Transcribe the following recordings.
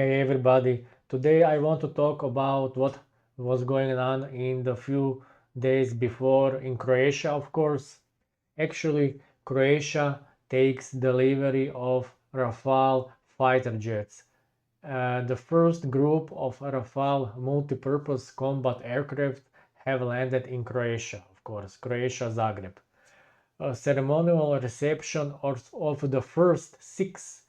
Hey everybody, today I want to talk about what was going on in the few days before in Croatia, of course. Actually, Croatia takes delivery of Rafale fighter jets. The first group of Rafale multipurpose combat aircraft have landed in Croatia, of course, Croatia, Zagreb. A ceremonial reception of the first six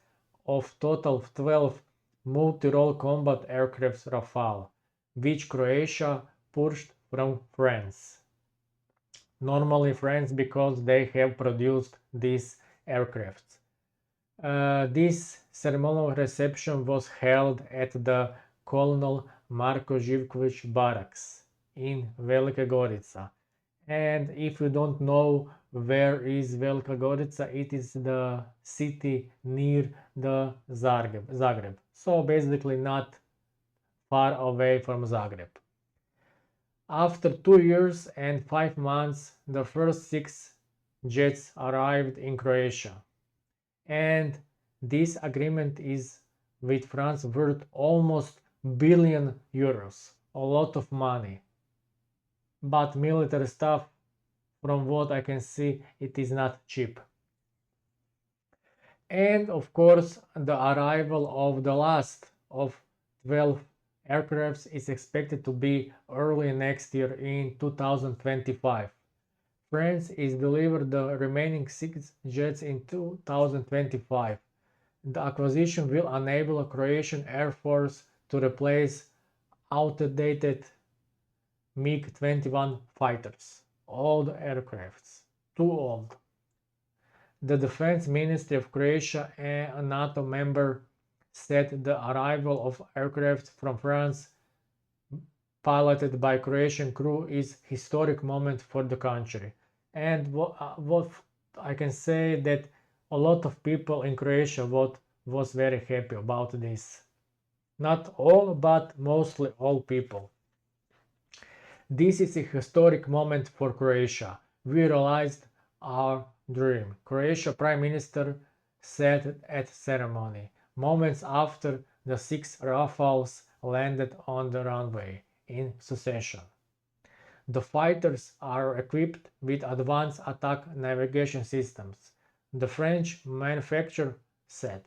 of total 12 multi-role combat aircraft Rafale, which Croatia purchased from France. Normally France because they have produced these aircraft. This ceremonial reception was held at the Colonel Marko Živković barracks in Velika Gorica. And if you don't know where is Velika Gorica, it is the city near the Zagreb. So basically not far away from Zagreb. After 2 years and 5 months, the first 6 jets arrived in Croatia. And this agreement is with France worth almost billion euros, a lot of money. But military stuff, from what I can see, it is not cheap. And of course, the arrival of the last of 12 aircrafts is expected to be early next year in 2025. France is delivered the remaining 6 jets in 2025. The acquisition will enable a Croatian Air Force to replace outdated MiG-21 fighters, old aircrafts, too old. The Defense Ministry of Croatia, a NATO member, said the arrival of aircraft from France piloted by Croatian crew is historic moment for the country. And what I can say that a lot of people in Croatia was very happy about this. Not all, but mostly all people. This is a historic moment for Croatia. We realized our dream, Croatia Prime Minister said at ceremony, moments after the 6 Rafales landed on the runway in succession. The fighters are equipped with advanced attack navigation systems, the French manufacturer said.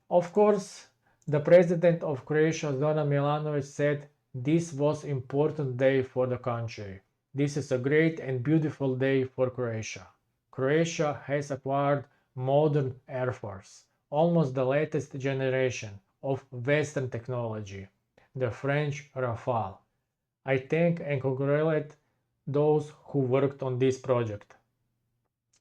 Of course, the president of Croatia, Zoran Milanovic, said this was an important day for the country. This is a great and beautiful day for Croatia. Croatia has acquired modern air force, almost the latest generation of Western technology, the French Rafale. I thank and congratulate those who worked on this project.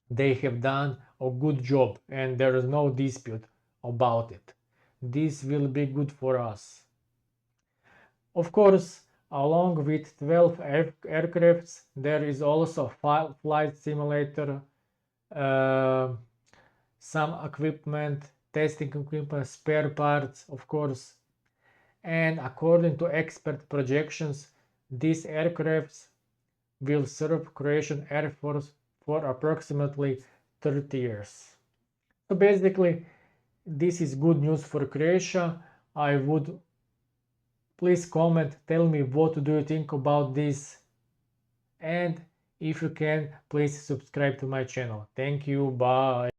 They have done a good job and there is no dispute about it. This will be good for us. Of course, along with 12 aircrafts, there is also a flight simulator, some equipment, testing equipment, spare parts, of course. And according to expert projections, these aircrafts will serve Croatian Air Force for approximately 30 years. So basically, this is good news for Croatia. I would please comment, tell me what do you think about this, and if you can, please subscribe to my channel. Thank you, bye.